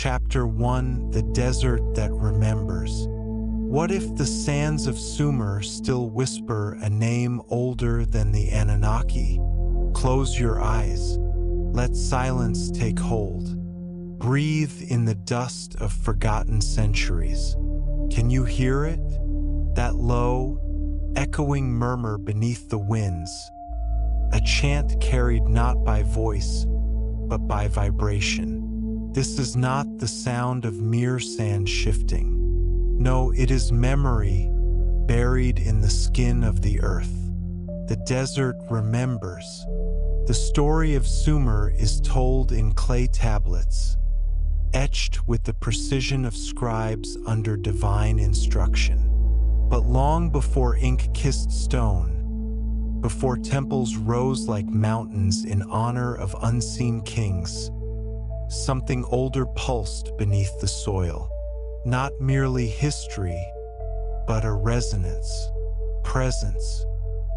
Chapter 1: The Desert That Remembers. What if the sands of Sumer still whisper a name older than the Anunnaki? Close your eyes. Let silence take hold. Breathe in the dust of forgotten centuries. Can you hear it? That low, echoing murmur beneath the winds. A chant carried not by voice, but by vibration. This is not the sound of mere sand shifting. No, it is memory buried in the skin of the earth. The desert remembers. The story of Sumer is told in clay tablets, etched with the precision of scribes under divine instruction. But long before ink kissed stone, before temples rose like mountains in honor of unseen kings, something older pulsed beneath the soil. Not merely history, but a resonance, presence.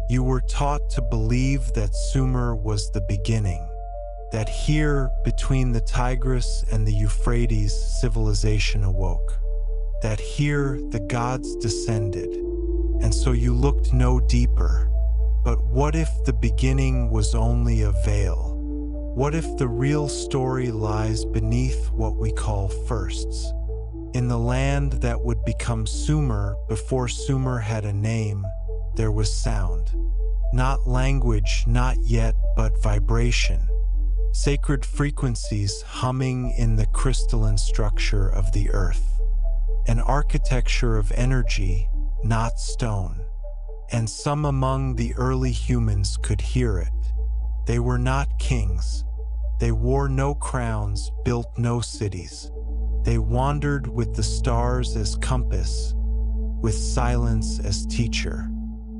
You were taught to believe that Sumer was the beginning, that here, between the Tigris and the Euphrates, civilization awoke, that here the gods descended, and so you looked no deeper. But what if the beginning was only a veil? What if the real story lies beneath what we call firsts? In the land that would become Sumer before Sumer had a name, there was sound. Not language, not yet, but vibration. Sacred frequencies humming in the crystalline structure of the earth. An architecture of energy, not stone. And some among the early humans could hear it. They were not kings. They wore no crowns, built no cities. They wandered with the stars as compass, with silence as teacher.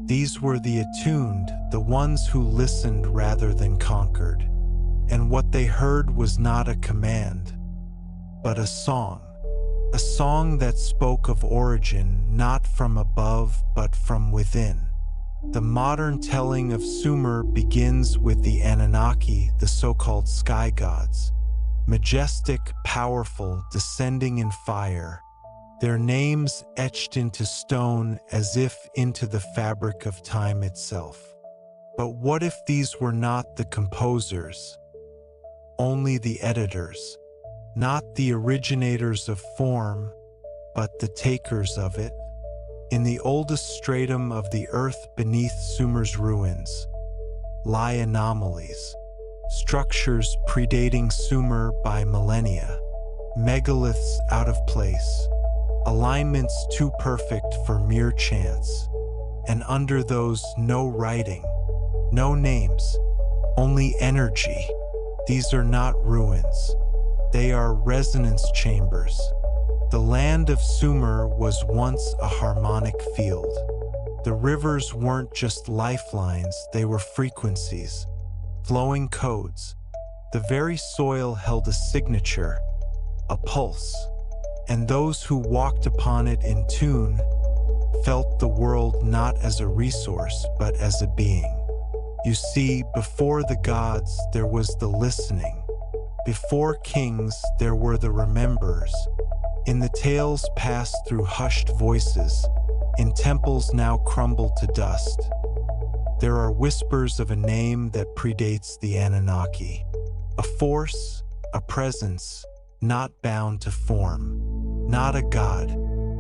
These were the attuned, the ones who listened rather than conquered. And what they heard was not a command, but a song that spoke of origin, not from above, but from within. The modern telling of Sumer begins with the Anunnaki, the so-called sky gods. Majestic, powerful, descending in fire, their names etched into stone as if into the fabric of time itself. But what if these were not the composers, only the editors, not the originators of form, but the takers of it? In the oldest stratum of the earth beneath Sumer's ruins lie anomalies. Structures predating Sumer by millennia, megaliths out of place, alignments too perfect for mere chance, and under those no writing, no names, only energy. These are not ruins, they are resonance chambers. The land of Sumer was once a harmonic field. The rivers weren't just lifelines, they were frequencies. Flowing codes. The very soil held a signature, a pulse, and those who walked upon it in tune felt the world not as a resource, but as a being. You see, before the gods, there was the listening. Before kings, there were the remembers. In the tales passed through hushed voices, in temples now crumbled to dust, there are whispers of a name that predates the Anunnaki. A force, a presence, not bound to form. Not a god,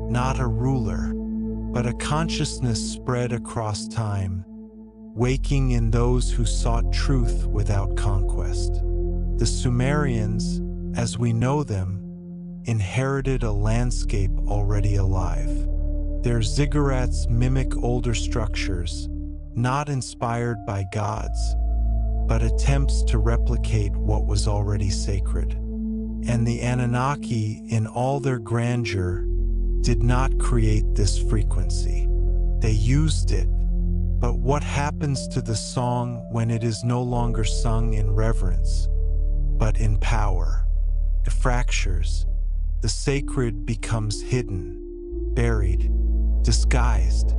not a ruler, but a consciousness spread across time, waking in those who sought truth without conquest. The Sumerians, as we know them, inherited a landscape already alive. Their ziggurats mimic older structures, not inspired by gods, but attempts to replicate what was already sacred. And the Anunnaki, in all their grandeur, did not create this frequency. They used it. But what happens to the song when it is no longer sung in reverence, but in power? It fractures. The sacred becomes hidden, buried, disguised.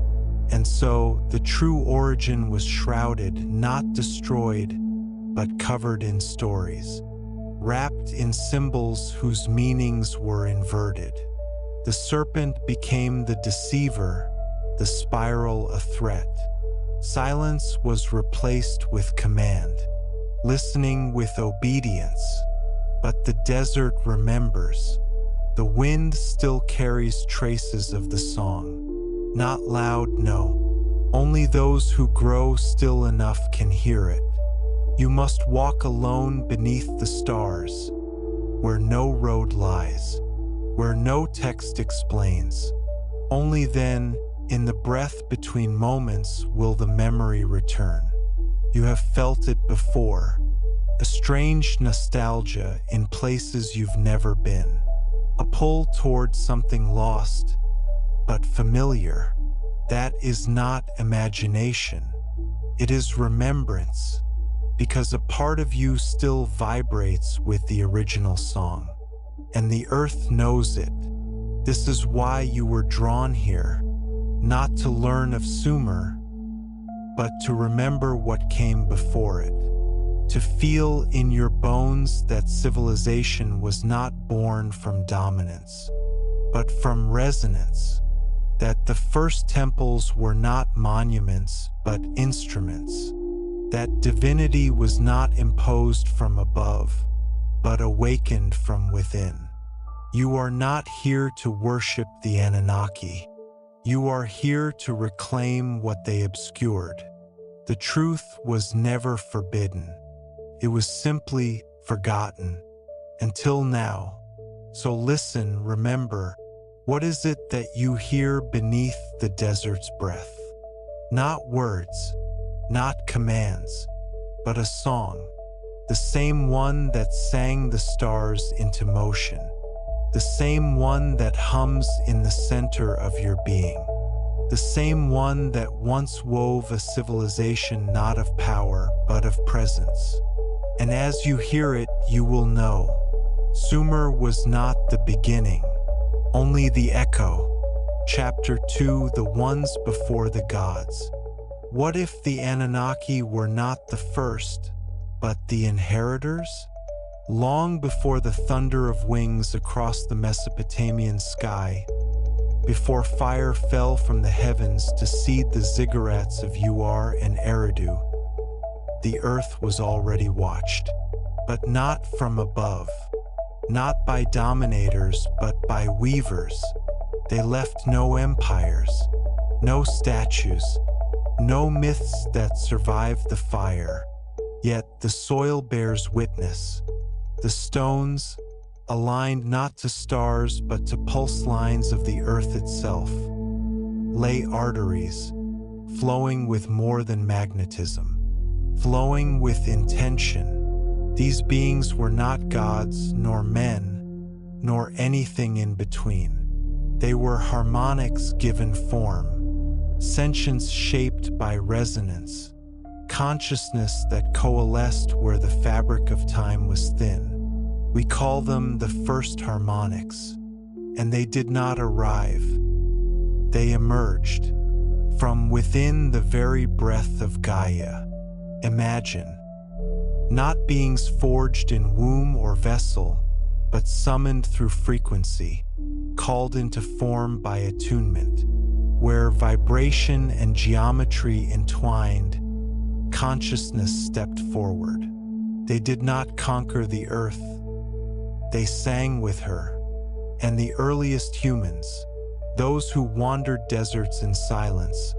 And so the true origin was shrouded, not destroyed, but covered in stories. wrapped in symbols whose meanings were inverted. The serpent became the deceiver, the spiral a threat. Silence was replaced with command, listening with obedience. But the desert remembers. The wind still carries traces of the song. Not loud, no. Only those who grow still enough can hear it. You must walk alone beneath the stars, where no road lies, where no text explains. Only then, in the breath between moments, will the memory return. You have felt it before, a strange nostalgia in places you've never been, a pull toward something lost, but familiar. That is not imagination, it is remembrance, because a part of you still vibrates with the original song, and the earth knows it. This is why you were drawn here, not to learn of Sumer, but to remember what came before it, to feel in your bones that civilization was not born from dominance, but from resonance, that the first temples were not monuments but instruments, that divinity was not imposed from above, but awakened from within. You are not here to worship the Anunnaki. You are here to reclaim what they obscured. The truth was never forbidden. It was simply forgotten, until now. So listen, remember, what is it that you hear beneath the desert's breath? Not words, not commands, but a song, the same one that sang the stars into motion, the same one that hums in the center of your being, the same one that once wove a civilization not of power but of presence. And as you hear it, you will know, Sumer was not the beginning, only the echo. Chapter 2, the ones before the gods. What if the Anunnaki were not the first, but the inheritors? Long before the thunder of wings across the Mesopotamian sky, before fire fell from the heavens to seed the ziggurats of Uar and Eridu, the earth was already watched, but not from above, not by dominators, but by weavers. They left no empires, no statues, no myths that survived the fire. Yet the soil bears witness. The stones, aligned not to stars but to pulse lines of the earth itself, lay arteries, flowing with more than magnetism, flowing with intention. These beings were not gods, nor men, nor anything in between. They were harmonics given form, sentience shaped by resonance, consciousness that coalesced where the fabric of time was thin. We call them the first harmonics, and they did not arrive. They emerged from within the very breath of Gaia. Imagine, not beings forged in womb or vessel, but summoned through frequency, called into form by attunement, where vibration and geometry entwined, consciousness stepped forward. They did not conquer the earth. They sang with her, and the earliest humans, those who wandered deserts in silence,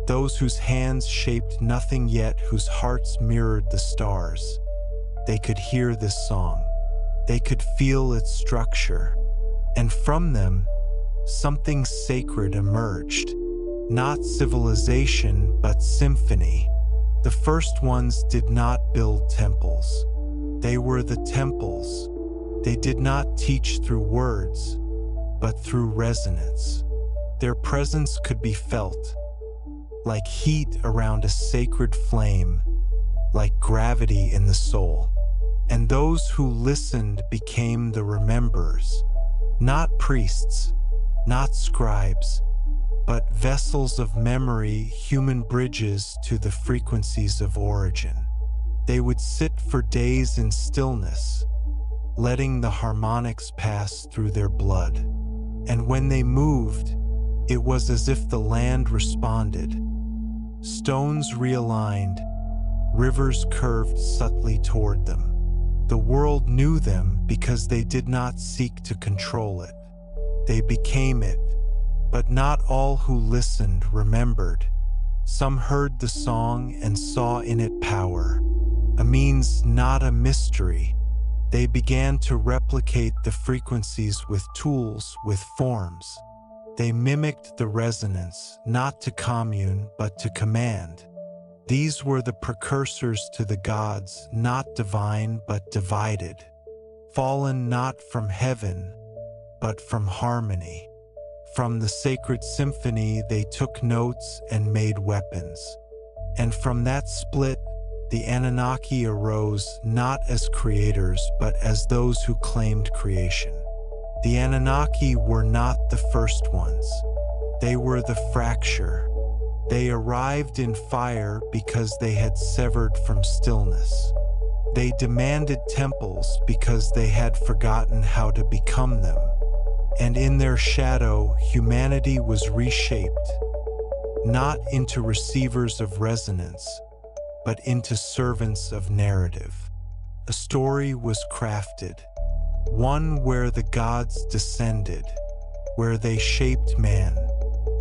those whose hands shaped nothing yet whose hearts mirrored the stars, they could hear this song. They could feel its structure, and from them, something sacred emerged. Not civilization, but symphony. The first ones did not build temples. They were the temples. They did not teach through words, but through resonance. Their presence could be felt, like heat around a sacred flame, like gravity in the soul. And those who listened became the rememberers, not priests, not scribes, but vessels of memory, human bridges to the frequencies of origin. They would sit for days in stillness, letting the harmonics pass through their blood. And when they moved, it was as if the land responded. Stones realigned, rivers curved subtly toward them. The world knew them because they did not seek to control it. They became it, but not all who listened remembered. Some heard the song and saw in it power, a means, not a mystery. They began to replicate the frequencies with tools, with forms. They mimicked the resonance, not to commune, but to command. These were the precursors to the gods, not divine, but divided. Fallen not from heaven, but from harmony. From the sacred symphony, they took notes and made weapons. And from that split, the Anunnaki arose not as creators, but as those who claimed creation. The Anunnaki were not the first ones. They were the fracture. They arrived in fire because they had severed from stillness. They demanded temples because they had forgotten how to become them. And in their shadow, humanity was reshaped, not into receivers of resonance, but into servants of narrative. A story was crafted, one where the gods descended, where they shaped man,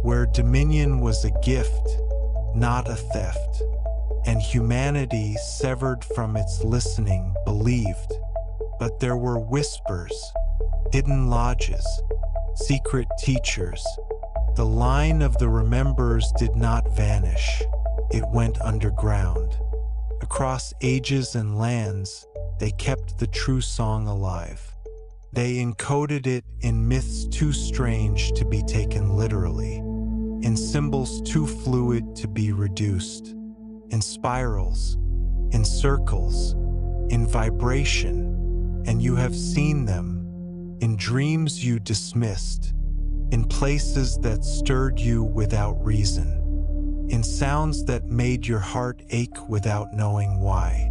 where dominion was a gift, not a theft, and humanity, severed from its listening, believed. But there were whispers, hidden lodges, secret teachers. The line of the remembers did not vanish. It went underground. Across ages and lands, they kept the true song alive. They encoded it in myths too strange to be taken literally, in symbols too fluid to be reduced, in spirals, in circles, in vibration, and you have seen them, in dreams you dismissed, in places that stirred you without reason, in sounds that made your heart ache without knowing why,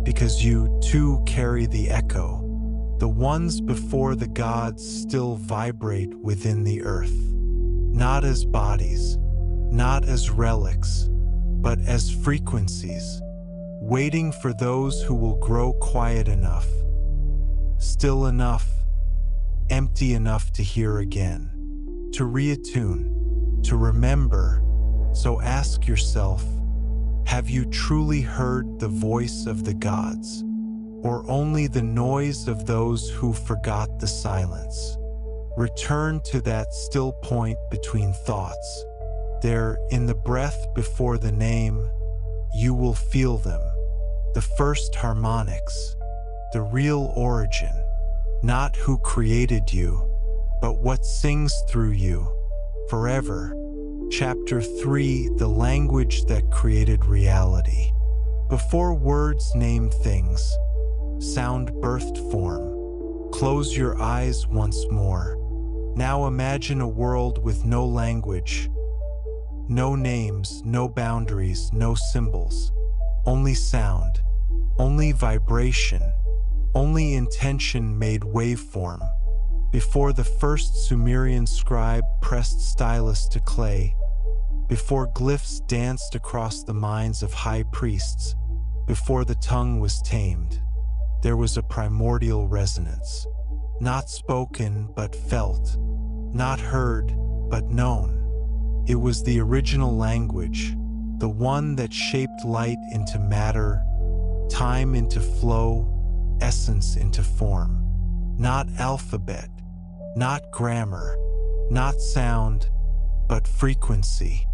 because you too carry the echo. The ones before the gods still vibrate within the earth, not as bodies, not as relics, but as frequencies, waiting for those who will grow quiet enough, still enough, empty enough to hear again, to reattune, to remember. So ask yourself, have you truly heard the voice of the gods, or only the noise of those who forgot the silence? Return to that still point between thoughts. There, in the breath before the name, you will feel them. The first harmonics, the real origin, not who created you, but what sings through you, forever. Chapter 3, the language that created reality. Before words name things, sound birthed form. Close your eyes once more. Now imagine a world with no language, no names, no boundaries, no symbols, only sound, only vibration, only intention made waveform. Before the first Sumerian scribe pressed stylus to clay, before glyphs danced across the minds of high priests, before the tongue was tamed, there was a primordial resonance, not spoken but felt, not heard but known. It was the original language, the one that shaped light into matter, time into flow, essence into form. Not alphabet, not grammar, not sound, but frequency.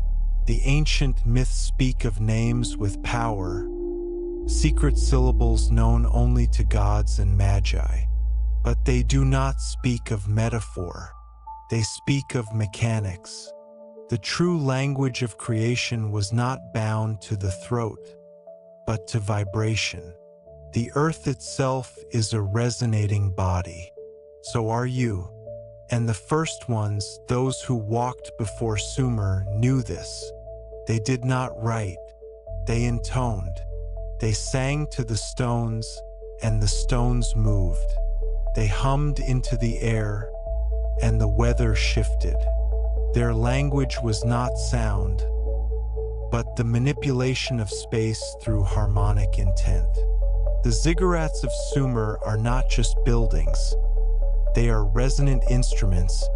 The ancient myths speak of names with power, secret syllables known only to gods and magi. But they do not speak of metaphor. They speak of mechanics. The true language of creation was not bound to the throat, but to vibration. The earth itself is a resonating body. So are you. And the first ones, those who walked before Sumer, knew this. They did not write. They intoned. They sang to the stones, and the stones moved. They hummed into the air, and the weather shifted. Their language was not sound, but the manipulation of space through harmonic intent. The ziggurats of Sumer are not just buildings. They are resonant instruments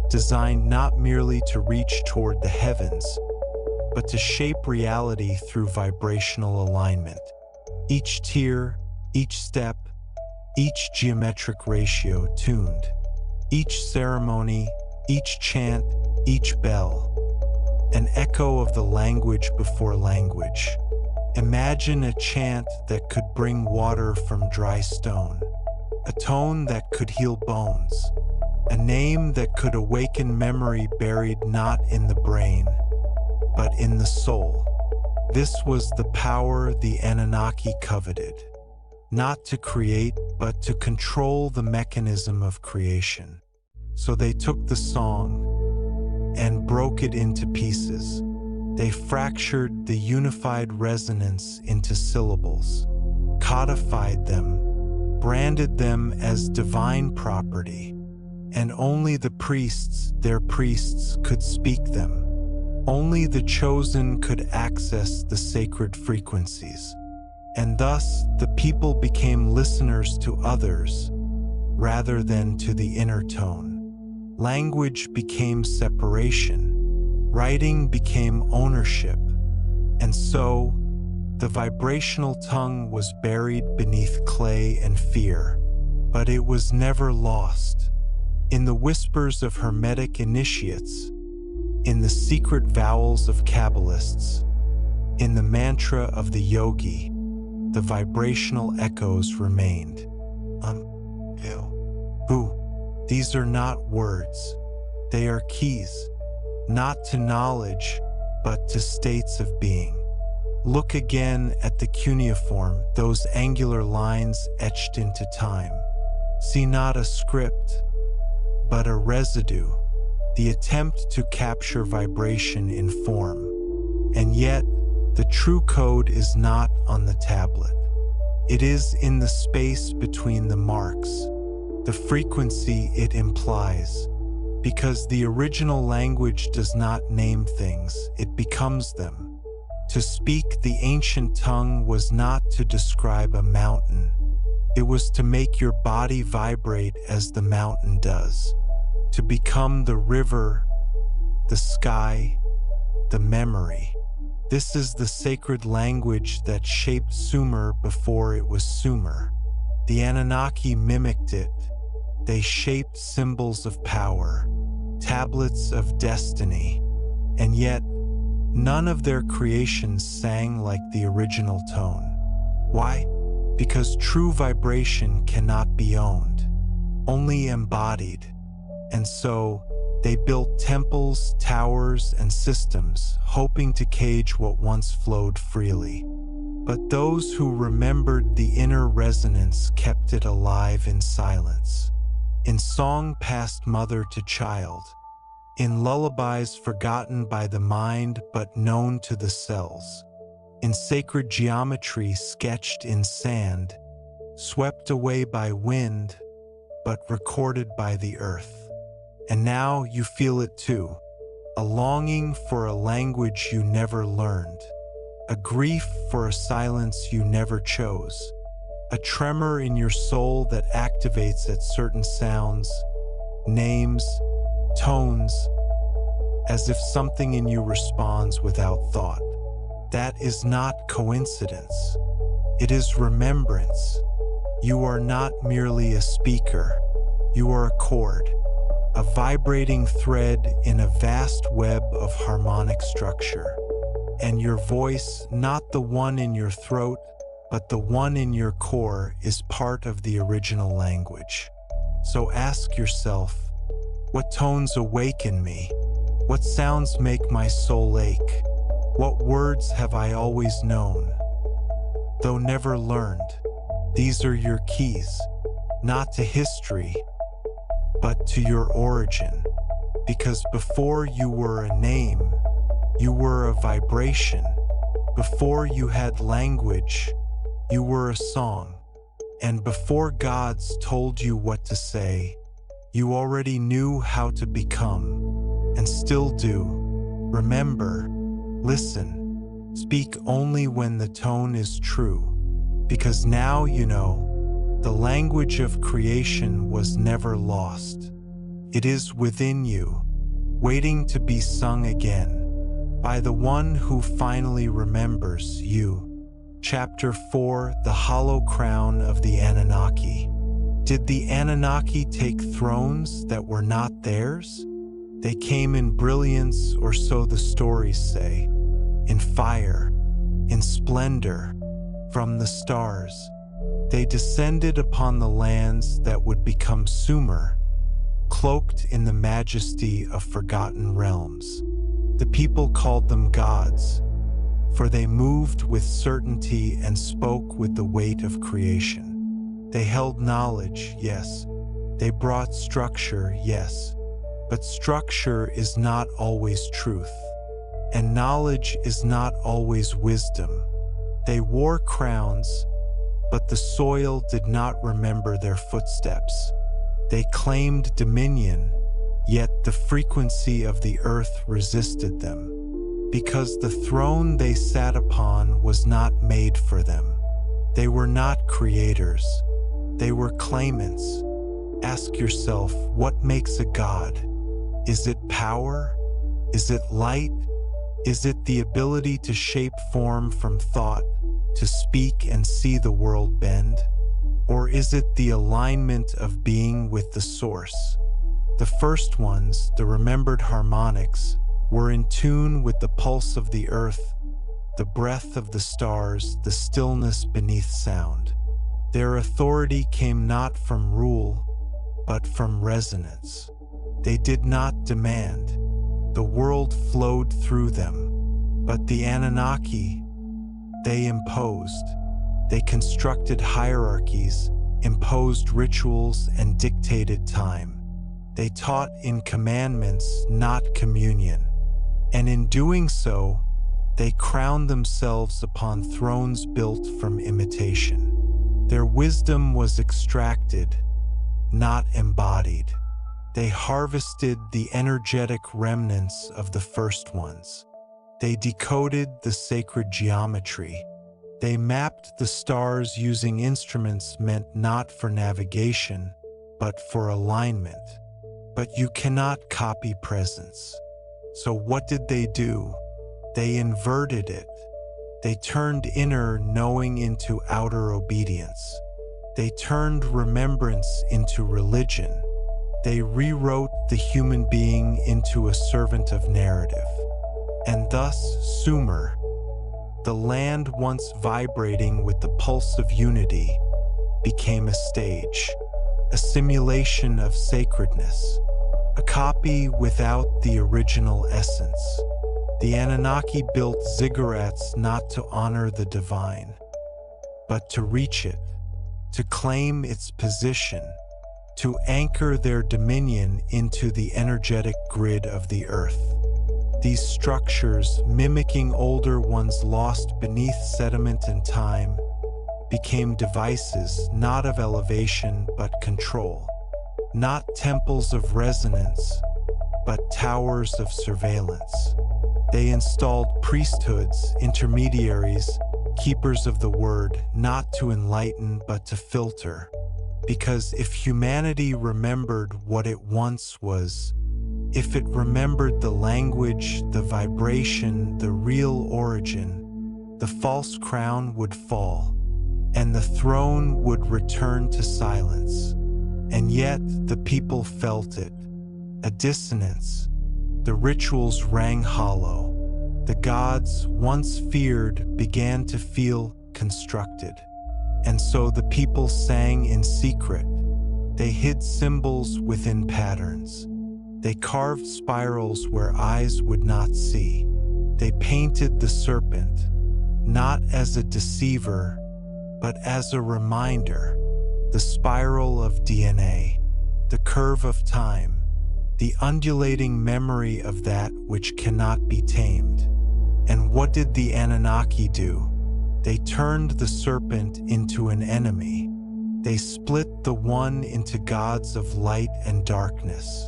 designed not merely to reach toward the heavens, but to shape reality through vibrational alignment. Each tier, each step, each geometric ratio tuned. Each ceremony, each chant, each bell, an echo of the language before language. Imagine a chant that could bring water from dry stone, a tone that could heal bones, a name that could awaken memory buried not in the brain, but in the soul. This was the power the Anunnaki coveted, not to create, but to control the mechanism of creation. So they took the song and broke it into pieces. They fractured the unified resonance into syllables, codified them, branded them as divine property, and only the priests, their priests, could speak them. Only the chosen could access the sacred frequencies. And thus, the people became listeners to others rather than to the inner tone. Language became separation. Writing became ownership. And so, the vibrational tongue was buried beneath clay and fear. But it was never lost. In the whispers of Hermetic initiates, in the secret vowels of Kabbalists, in the mantra of the yogi, the vibrational echoes remained. Who? These are not words. They are keys, not to knowledge, but to states of being. Look again at the cuneiform, those angular lines etched into time. See not a script, but a residue, the attempt to capture vibration in form. And yet, the true code is not on the tablet. It is in the space between the marks, the frequency it implies. Because the original language does not name things, it becomes them. To speak the ancient tongue was not to describe a mountain. It was to make your body vibrate as the mountain does. To become the river, the sky, the memory. This is the sacred language that shaped Sumer before it was Sumer. The Anunnaki mimicked it. They shaped symbols of power, tablets of destiny, and yet none of their creations sang like the original tone. Why? Because true vibration cannot be owned, only embodied. And so, they built temples, towers, and systems, hoping to cage what once flowed freely. But those who remembered the inner resonance kept it alive in silence, in song passed mother to child, in lullabies forgotten by the mind but known to the cells, in sacred geometry sketched in sand, swept away by wind, but recorded by the earth. And now you feel it too, a longing for a language you never learned, a grief for a silence you never chose, a tremor in your soul that activates at certain sounds, names, tones, as if something in you responds without thought. That is not coincidence. It is remembrance. You are not merely a speaker. You are a chord, a vibrating thread in a vast web of harmonic structure. And your voice, not the one in your throat, but the one in your core, is part of the original language. So ask yourself, what tones awaken me? What sounds make my soul ache? What words have I always known, though never learned? These are your keys, not to history, but to your origin. Because before you were a name, you were a vibration. Before you had language, you were a song. And before gods told you what to say, you already knew how to become, and still do. Remember, listen, speak only when the tone is true, because now you know the language of creation was never lost. It is within you, waiting to be sung again by the one who finally remembers you. Chapter 4: The Hollow Crown of the Anunnaki. Did the Anunnaki take thrones that were not theirs? They came in brilliance, or so the stories say, in fire, in splendor, from the stars. They descended upon the lands that would become Sumer, cloaked in the majesty of forgotten realms. The people called them gods, for they moved with certainty and spoke with the weight of creation. They held knowledge, yes. They brought structure, yes. But structure is not always truth, and knowledge is not always wisdom. They wore crowns, but the soil did not remember their footsteps. They claimed dominion, yet the frequency of the earth resisted them, because the throne they sat upon was not made for them. They were not creators. They were claimants. Ask yourself, what makes a god? Is it power? Is it light? Is it the ability to shape form from thought, to speak and see the world bend? Or is it the alignment of being with the source? The first ones, the remembered harmonics, were in tune with the pulse of the earth, the breath of the stars, the stillness beneath sound. Their authority came not from rule, but from resonance. They did not demand. The world flowed through them. But the Anunnaki, they imposed. They constructed hierarchies, imposed rituals, and dictated time. They taught in commandments, not communion. And in doing so, they crowned themselves upon thrones built from imitation. Their wisdom was extracted, not embodied. They harvested the energetic remnants of the first ones. They decoded the sacred geometry. They mapped the stars using instruments meant not for navigation, but for alignment. But you cannot copy presence. So what did they do? They inverted it. They turned inner knowing into outer obedience. They turned remembrance into religion. They rewrote the human being into a servant of narrative. And thus, Sumer, the land once vibrating with the pulse of unity, became a stage, a simulation of sacredness, a copy without the original essence. The Anunnaki built ziggurats not to honor the divine, but to reach it, to claim its position, to anchor their dominion into the energetic grid of the earth. These structures, mimicking older ones lost beneath sediment and time, became devices not of elevation but control, not temples of resonance, but towers of surveillance. They installed priesthoods, intermediaries, keepers of the word, not to enlighten but to filter. Because if humanity remembered what it once was, if it remembered the language, the vibration, the real origin, the false crown would fall, and the throne would return to silence. And yet the people felt it, a dissonance. The rituals rang hollow. The gods, once feared, began to feel constructed. And so the people sang in secret. They hid symbols within patterns. They carved spirals where eyes would not see. They painted the serpent, not as a deceiver, but as a reminder. The spiral of DNA, the curve of time, the undulating memory of that which cannot be tamed. And what did the Anunnaki do? They turned the serpent into an enemy. They split the one into gods of light and darkness.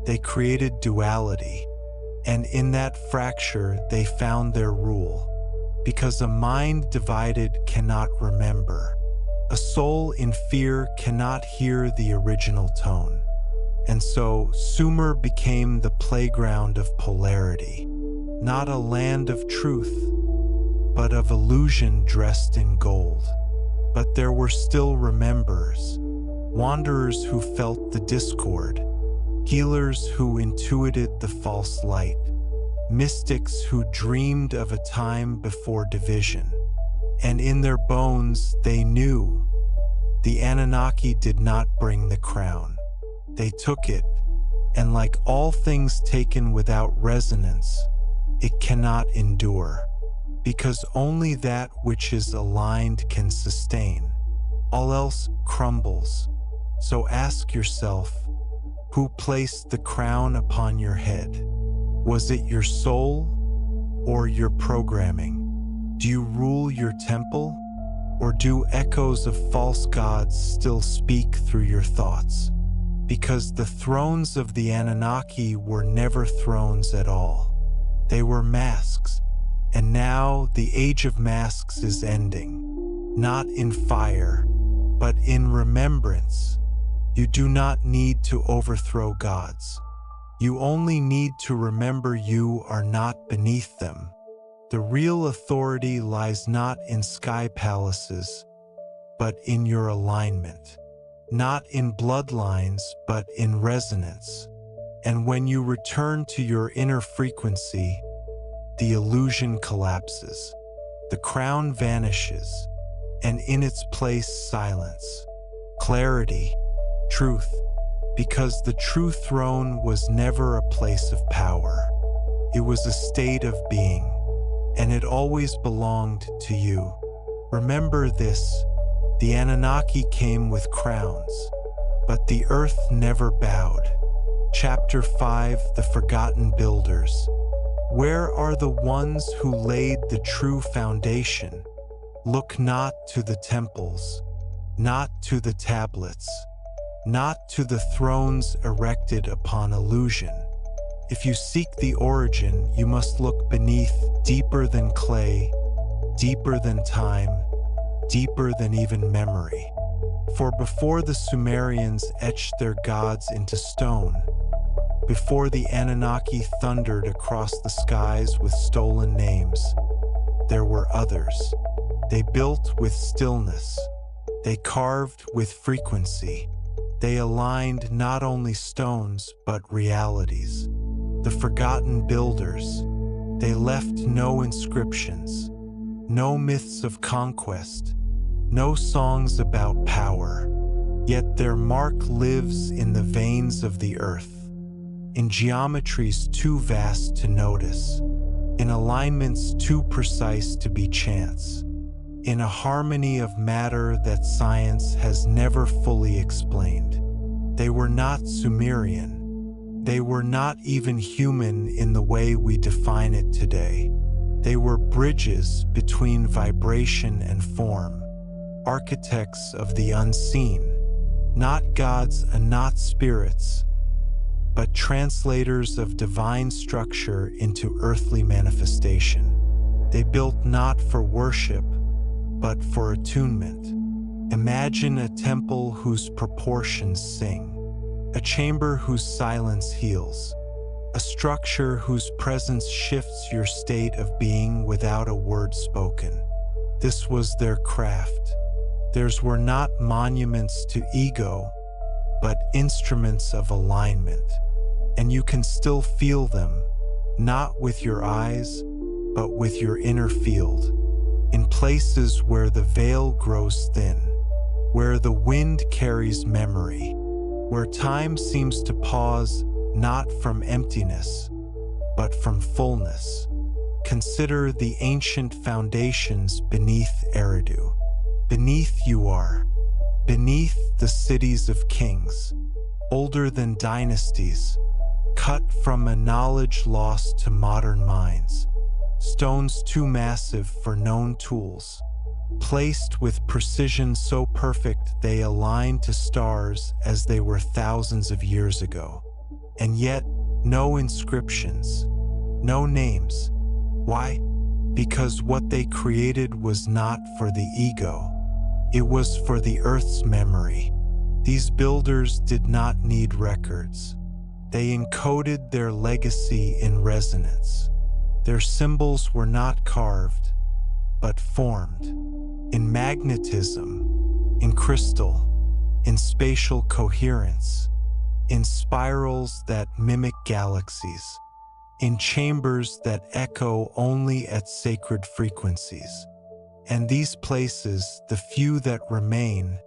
They created duality, and in that fracture they found their rule. Because a mind divided cannot remember. A soul in fear cannot hear the original tone. And so Sumer became the playground of polarity, not a land of truth, but of illusion dressed in gold. But there were still rememberers, wanderers who felt the discord, healers who intuited the false light, mystics who dreamed of a time before division. And in their bones they knew the Anunnaki did not bring the crown. They took it, and like all things taken without resonance, it cannot endure, because only that which is aligned can sustain. All else crumbles. So ask yourself, who placed the crown upon your head? Was it your soul or your programming? Do you rule your temple, or do echoes of false gods still speak through your thoughts? Because the thrones of the Anunnaki were never thrones at all. They were masks, and now the age of masks is ending. Not in fire, but in remembrance. You do not need to overthrow gods. You only need to remember you are not beneath them. The real authority lies not in sky palaces, but in your alignment. Not in bloodlines, but in resonance. And when you return to your inner frequency, the illusion collapses, the crown vanishes, and in its place silence, clarity, truth, because the true throne was never a place of power. It was a state of being, and it always belonged to you. Remember this. The Anunnaki came with crowns, but the earth never bowed. Chapter 5, The Forgotten Builders. Where are the ones who laid the true foundation? Look not to the temples, not to the tablets, not to the thrones erected upon illusion. If you seek the origin, you must look beneath, deeper than clay, deeper than time, deeper than even memory. For before the Sumerians etched their gods into stone, before the Anunnaki thundered across the skies with stolen names, there were others. They built with stillness. They carved with frequency. They aligned not only stones, but realities. The forgotten builders. They left no inscriptions, no myths of conquest, no songs about power, yet their mark lives in the veins of the earth, in geometries too vast to notice, in alignments too precise to be chance, in a harmony of matter that science has never fully explained. They were not Sumerian. They were not even human in the way we define it today. They were bridges between vibration and form, architects of the unseen, not gods and not spirits, but translators of divine structure into earthly manifestation. They built not for worship, but for attunement. Imagine a temple whose proportions sing, a chamber whose silence heals, a structure whose presence shifts your state of being without a word spoken. This was their craft. Theirs were not monuments to ego, but instruments of alignment. And you can still feel them, not with your eyes, but with your inner field, in places where the veil grows thin, where the wind carries memory, where time seems to pause not from emptiness, but from fullness. Consider the ancient foundations beneath Eridu. Beneath you are, beneath the cities of kings, older than dynasties, cut from a knowledge lost to modern minds, stones too massive for known tools, placed with precision so perfect they aligned to stars as they were thousands of years ago. And yet, no inscriptions, no names. Why? Because what they created was not for the ego. It was for the Earth's memory. These builders did not need records. They encoded their legacy in resonance. Their symbols were not carved, but formed. In magnetism, in crystal, in spatial coherence, in spirals that mimic galaxies, in chambers that echo only at sacred frequencies. And these places, the few that remain,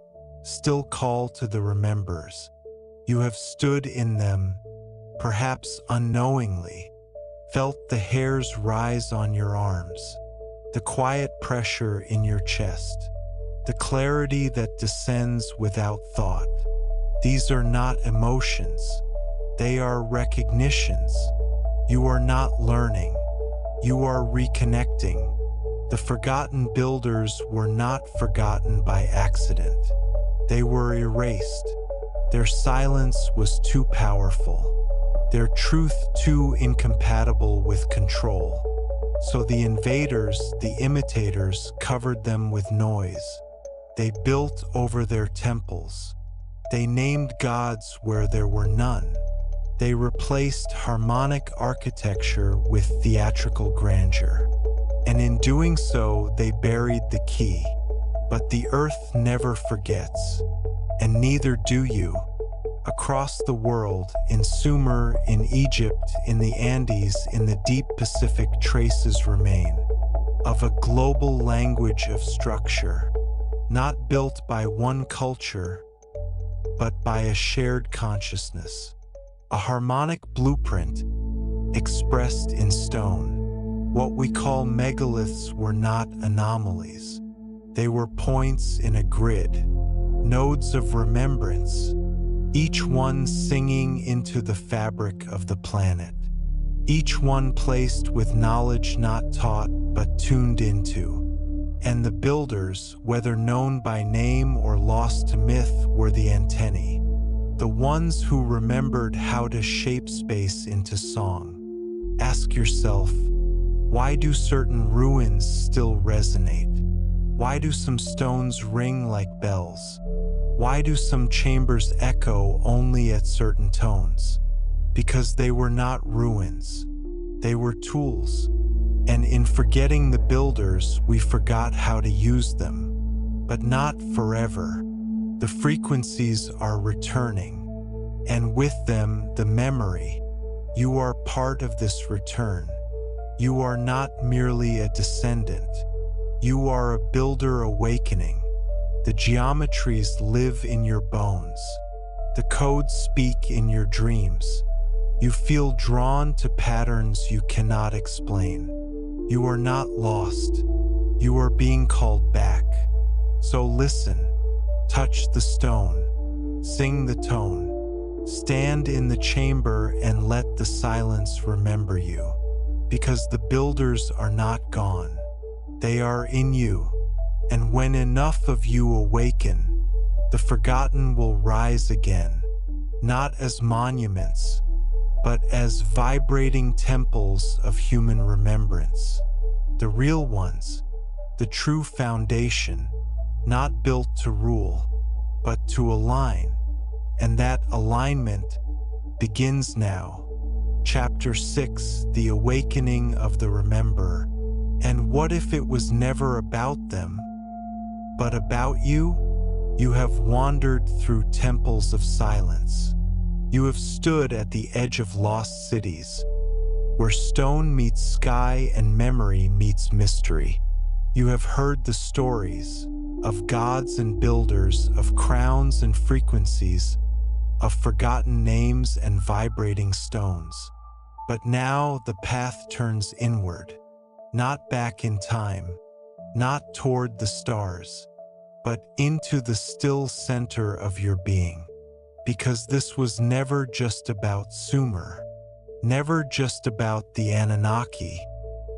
still call to the remembers. You have stood in them, perhaps unknowingly, felt the hairs rise on your arms, the quiet pressure in your chest, the clarity that descends without thought. These are not emotions, they are recognitions. You are not learning, you are reconnecting. The forgotten builders were not forgotten by accident. They were erased. Their silence was too powerful, their truth too incompatible with control. So the invaders, the imitators, covered them with noise. They built over their temples. They named gods where there were none. They replaced harmonic architecture with theatrical grandeur. And in doing so, they buried the key. But the earth never forgets, and neither do you. Across the world, in Sumer, in Egypt, in the Andes, in the deep Pacific, traces remain of a global language of structure, not built by one culture, but by a shared consciousness, a harmonic blueprint expressed in stone. What we call megaliths were not anomalies. They were points in a grid, nodes of remembrance, each one singing into the fabric of the planet, each one placed with knowledge not taught but tuned into. And the builders, whether known by name or lost to myth, were the antennae, the ones who remembered how to shape space into song. Ask yourself, why do certain ruins still resonate? Why do some stones ring like bells? Why do some chambers echo only at certain tones? Because they were not ruins. They were tools. And in forgetting the builders, we forgot how to use them. But not forever. The frequencies are returning. And with them, the memory. You are part of this return. You are not merely a descendant. You are a builder awakening. The geometries live in your bones. The codes speak in your dreams. You feel drawn to patterns you cannot explain. You are not lost. You are being called back. So listen, touch the stone, sing the tone, stand in the chamber and let the silence remember you. Because the builders are not gone. They are in you. And when enough of you awaken, the forgotten will rise again, not as monuments, but as vibrating temples of human remembrance. The real ones, the true foundation, not built to rule, but to align. And that alignment begins now. Chapter 6, The Awakening of the Rememberer. And what if it was never about them, but about you? You have wandered through temples of silence. You have stood at the edge of lost cities, where stone meets sky and memory meets mystery. You have heard the stories of gods and builders, of crowns and frequencies, of forgotten names and vibrating stones. But now the path turns inward, not back in time, not toward the stars, but into the still center of your being. Because this was never just about Sumer, never just about the Anunnaki.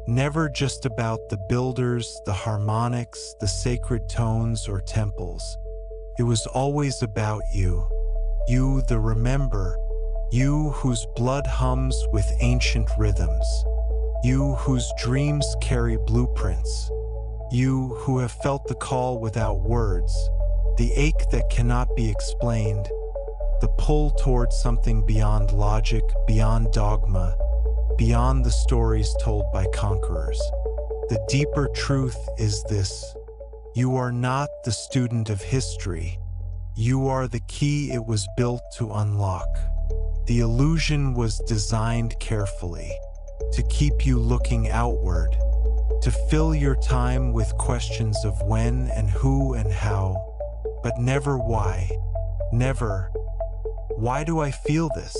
Never just about the builders, the harmonics, the sacred tones, or temples. It was always about you. You, the remember. You whose blood hums with ancient rhythms. You whose dreams carry blueprints. You who have felt the call without words, the ache that cannot be explained, the pull towards something beyond logic, beyond dogma, beyond the stories told by conquerors. The deeper truth is this: you are not the student of history. You are the key it was built to unlock. The illusion was designed carefully to keep you looking outward, to fill your time with questions of when and who and how, but never why. Never, why do I feel this?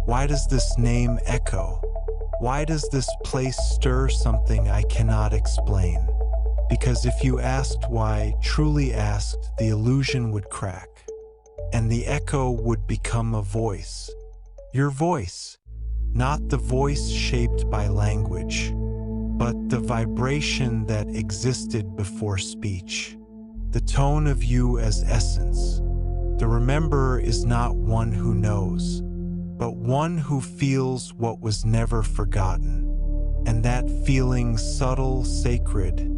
Why does this name echo? Why does this place stir something I cannot explain? Because if you asked why, truly asked, the illusion would crack, and the echo would become a voice. Your voice, not the voice shaped by language, but the vibration that existed before speech. The tone of you as essence. The rememberer is not one who knows, but one who feels what was never forgotten. And that feeling, subtle, sacred,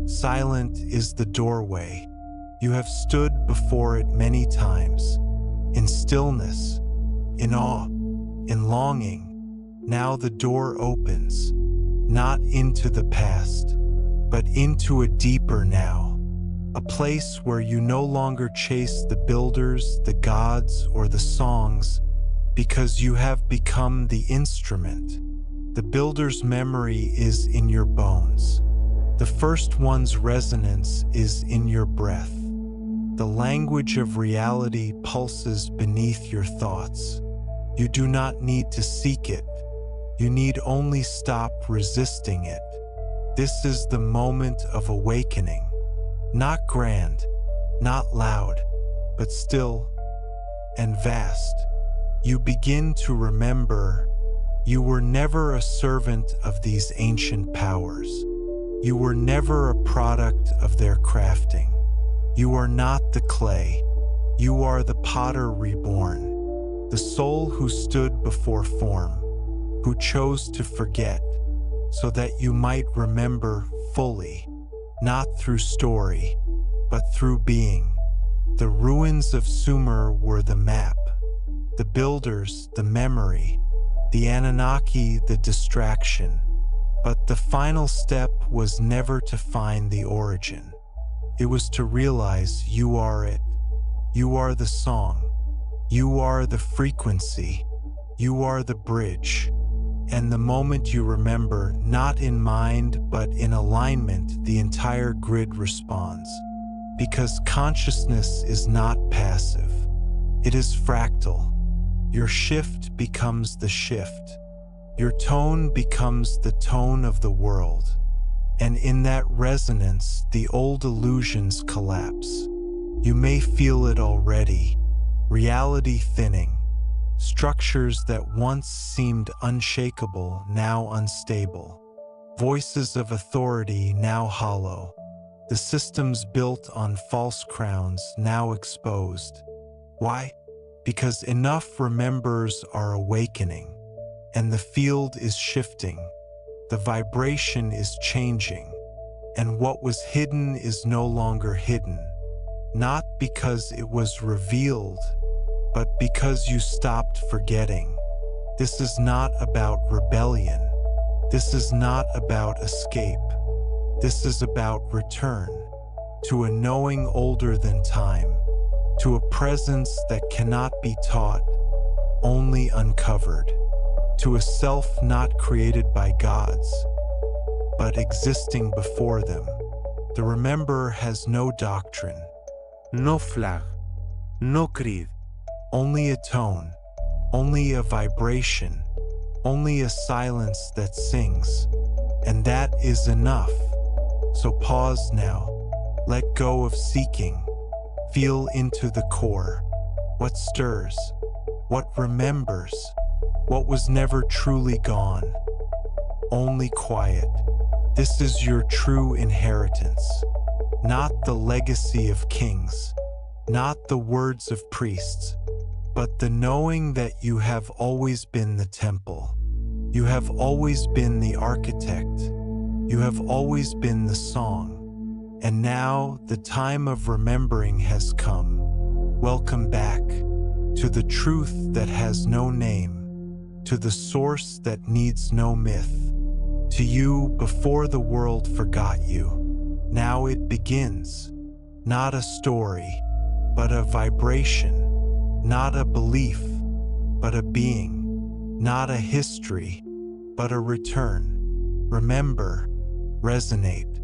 silent, is the doorway. You have stood before it many times, in stillness, in awe, in longing. Now the door opens, not into the past, but into a deeper now. A place where you no longer chase the builders, the gods, or the songs, because you have become the instrument. The builder's memory is in your bones. The first one's resonance is in your breath. The language of reality pulses beneath your thoughts. You do not need to seek it. You need only stop resisting it. This is the moment of awakening. Not grand, not loud, but still and vast. You begin to remember you were never a servant of these ancient powers. You were never a product of their crafting. You are not the clay. You are the potter reborn, the soul who stood before form, who chose to forget so that you might remember fully. Not through story, but through being. The ruins of Sumer were the map, the builders, the memory, the Anunnaki, the distraction. But the final step was never to find the origin. It was to realize you are it. You are the song. You are the frequency. You are the bridge. And the moment you remember, not in mind but in alignment, the entire grid responds. Because consciousness is not passive. It is fractal. Your shift becomes the shift. Your tone becomes the tone of the world. And in that resonance, the old illusions collapse. You may feel it already. Reality thinning. Structures that once seemed unshakable, now unstable. Voices of authority, now hollow. The systems built on false crowns, now exposed. Why? Because enough remembers are awakening, and the field is shifting. The vibration is changing, and what was hidden is no longer hidden. Not because it was revealed, but because you stopped forgetting. This is not about rebellion. This is not about escape. This is about return to a knowing older than time, to a presence that cannot be taught, only uncovered, to a self not created by gods, but existing before them. The rememberer has no doctrine, no flag, no creed. Only a tone, only a vibration, only a silence that sings, and that is enough. So pause now, let go of seeking, feel into the core, what stirs, what remembers, what was never truly gone. only quiet. This is your true inheritance, not the legacy of kings, not the words of priests, but the knowing that you have always been the temple. You have always been the architect. You have always been the song. And now the time of remembering has come. Welcome back to the truth that has no name, to the source that needs no myth, to you before the world forgot you. Now it begins, not a story, but a vibration, not a belief, but a being, not a history, but a return. Remember, resonate,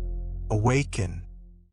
awaken,